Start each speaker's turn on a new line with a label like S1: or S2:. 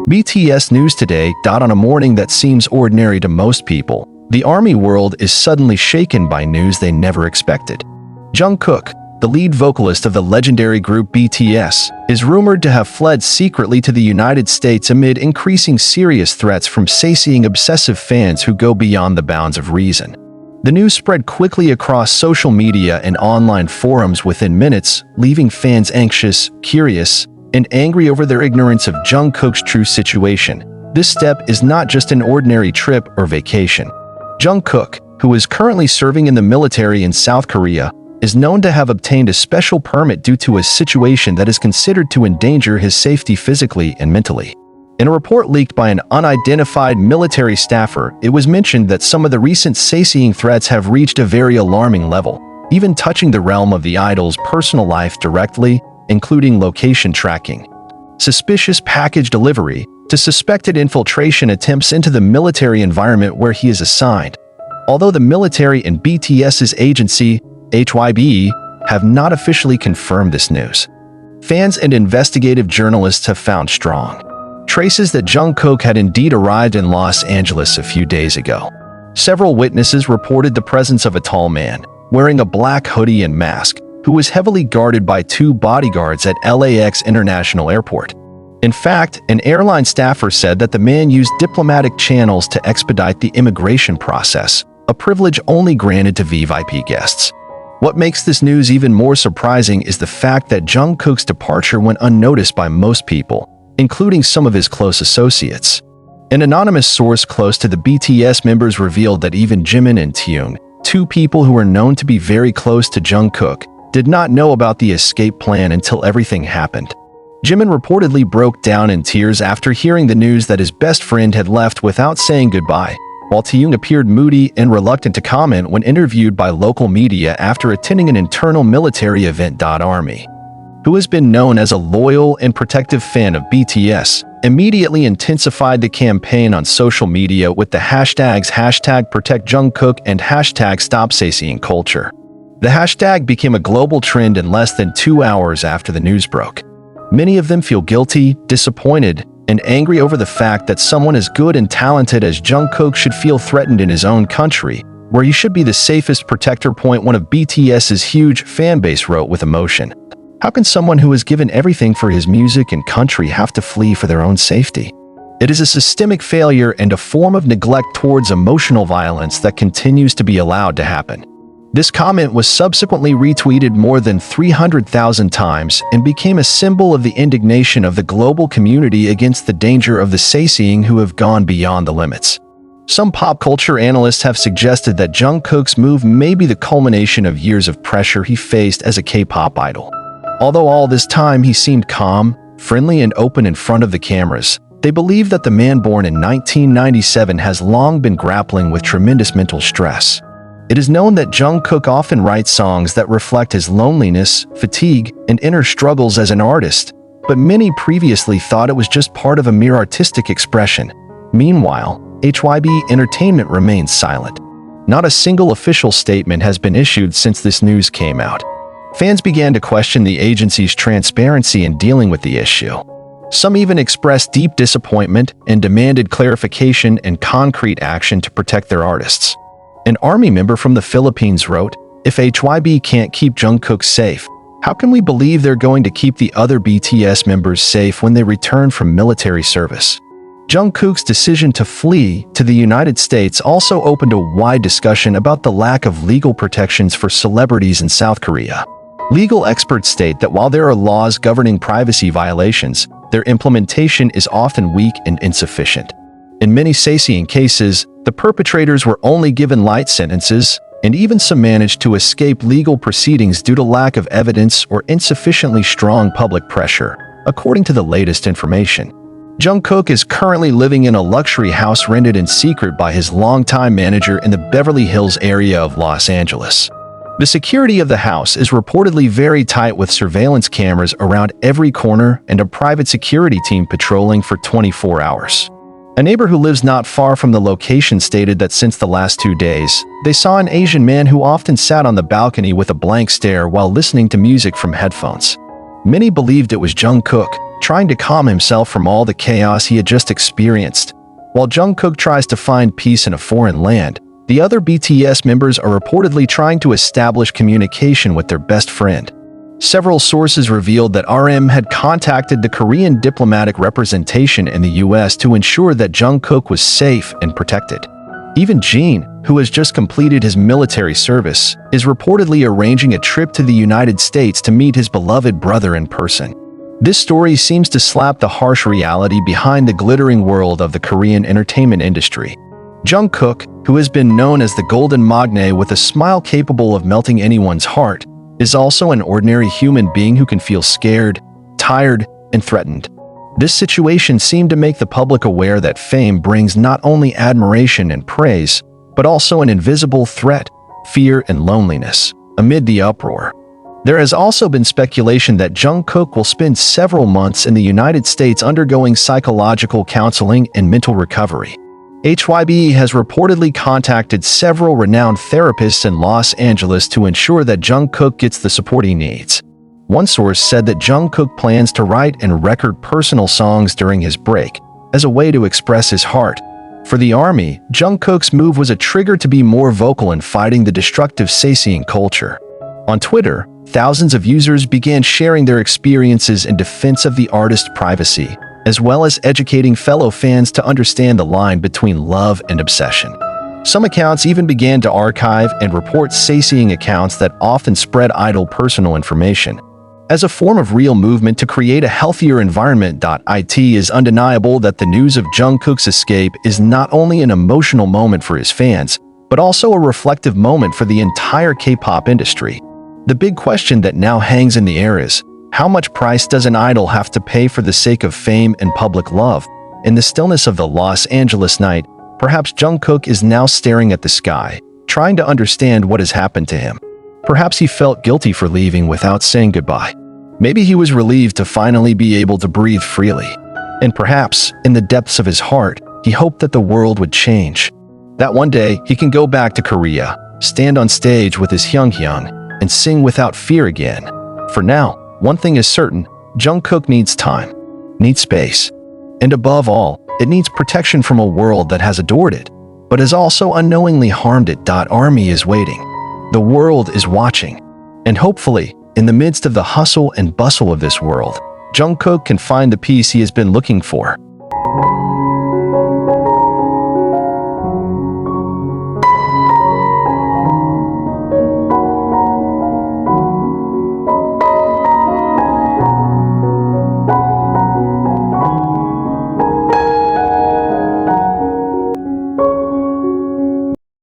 S1: BTS News Today. On a morning that seems ordinary to most people, the ARMY world is suddenly shaken by news they never expected. Jungkook, the lead vocalist of the legendary group BTS, is rumored to have fled secretly to the United States amid increasing serious threats from Sasaeng obsessive fans who go beyond the bounds of reason. The news spread quickly across social media and online forums within minutes, leaving fans anxious, curious, and angry over their ignorance of Jungkook's true situation. This step is not just an ordinary trip or vacation. Jungkook, who is currently serving in the military in South Korea, is known to have obtained a special permit due to a situation that is considered to endanger his safety physically and mentally. In a report leaked by an unidentified military staffer, it was mentioned that some of the recent Sasaeng threats have reached a very alarming level, even touching the realm of the idol's personal life directly, including location tracking, suspicious package delivery, to suspected infiltration attempts into the military environment where he is assigned. Although the military and BTS's agency, HYB, have not officially confirmed this news, fans and investigative journalists have found strong traces that Jungkook had indeed arrived in Los Angeles a few days ago. Several witnesses reported the presence of a tall man, wearing a black hoodie and mask, who was heavily guarded by 2 bodyguards at LAX International Airport. In fact, an airline staffer said that the man used diplomatic channels to expedite the immigration process, a privilege only granted to VIP guests. What makes this news even more surprising is the fact that Jungkook's departure went unnoticed by most people, including some of his close associates. An anonymous source close to the BTS members revealed that even Jimin and Taeyong, 2 people who are known to be very close to Jungkook, did not know about the escape plan until everything happened. Jimin reportedly broke down in tears after hearing the news that his best friend had left without saying goodbye, while Taeyong appeared moody and reluctant to comment when interviewed by local media after attending an internal military event. ARMY, who has been known as a loyal and protective fan of BTS, immediately intensified the campaign on social media with the hashtags #ProtectJungkook and #StopSasaengCulture. The hashtag became a global trend in less than 2 hours after the news broke. Many of them feel guilty, disappointed, and angry over the fact that someone as good and talented as Jungkook should feel threatened in his own country, where he should be the safest protector. One of BTS's huge fanbase wrote with emotion, "How can someone who has given everything for his music and country have to flee for their own safety? It is a systemic failure and a form of neglect towards emotional violence that continues to be allowed to happen." This comment was subsequently retweeted more than 300,000 times and became a symbol of the indignation of the global community against the danger of the Sasaeng who have gone beyond the limits. Some pop culture analysts have suggested that Jungkook's move may be the culmination of years of pressure he faced as a K-pop idol. Although all this time he seemed calm, friendly, and open in front of the cameras, they believe that the man born in 1997 has long been grappling with tremendous mental stress. It is known that Jungkook often writes songs that reflect his loneliness, fatigue, and inner struggles as an artist, but many previously thought it was just part of a mere artistic expression. Meanwhile, HYB Entertainment remains silent. Not a single official statement has been issued since this news came out. Fans began to question the agency's transparency in dealing with the issue. Some even expressed deep disappointment and demanded clarification and concrete action to protect their artists. An ARMY member from the Philippines wrote, "If HYB can't keep Jungkook safe, how can we believe they're going to keep the other BTS members safe when they return from military service?" Jungkook's decision to flee to the United States also opened a wide discussion about the lack of legal protections for celebrities in South Korea. Legal experts state that while there are laws governing privacy violations, their implementation is often weak and insufficient. In many Sasaeng cases, the perpetrators were only given light sentences, and even some managed to escape legal proceedings due to lack of evidence or insufficiently strong public pressure, according to the latest information. Jungkook is currently living in a luxury house rented in secret by his longtime manager in the Beverly Hills area of Los Angeles. The security of the house is reportedly very tight with surveillance cameras around every corner and a private security team patrolling for 24 hours. A neighbor who lives not far from the location stated that since the last 2 days, they saw an Asian man who often sat on the balcony with a blank stare while listening to music from headphones. Many believed it was Jungkook, trying to calm himself from all the chaos he had just experienced. While Jungkook tries to find peace in a foreign land, the other BTS members are reportedly trying to establish communication with their best friend. Several sources revealed that RM had contacted the Korean diplomatic representation in the US to ensure that Jungkook was safe and protected. Even Jin, who has just completed his military service, is reportedly arranging a trip to the United States to meet his beloved brother in person. This story seems to slap the harsh reality behind the glittering world of the Korean entertainment industry. Jungkook, who has been known as the golden magne with a smile capable of melting anyone's heart, is also an ordinary human being who can feel scared, tired, and threatened. This situation seemed to make the public aware that fame brings not only admiration and praise, but also an invisible threat, fear, and loneliness. Amid the uproar, there has also been speculation that Jungkook will spend several months in the United States undergoing psychological counseling and mental recovery. HYBE has reportedly contacted several renowned therapists in Los Angeles to ensure that Jungkook gets the support he needs. One source said that Jungkook plans to write and record personal songs during his break, as a way to express his heart. For the ARMY, Jungkook's move was a trigger to be more vocal in fighting the destructive Sasaeng culture. On Twitter, thousands of users began sharing their experiences in defense of the artist's privacy, as well as educating fellow fans to understand the line between love and obsession. Some accounts even began to archive and report Sasaeng accounts that often spread idol personal information. As a form of real movement to create a healthier environment, it is undeniable that the news of Jungkook's escape is not only an emotional moment for his fans, but also a reflective moment for the entire K-pop industry. The big question that now hangs in the air is, how much price does an idol have to pay for the sake of fame and public love? In the stillness of the Los Angeles night, perhaps Jungkook is now staring at the sky, trying to understand what has happened to him. Perhaps he felt guilty for leaving without saying goodbye. Maybe he was relieved to finally be able to breathe freely. And perhaps, in the depths of his heart, he hoped that the world would change. That one day, he can go back to Korea, stand on stage with his Hyung, and sing without fear again. For now, one thing is certain, Jungkook needs time, needs space, and above all, it needs protection from a world that has adored it, but has also unknowingly harmed it. ARMY is waiting. The world is watching. And hopefully, in the midst of the hustle and bustle of this world, Jungkook can find the peace he has been looking for.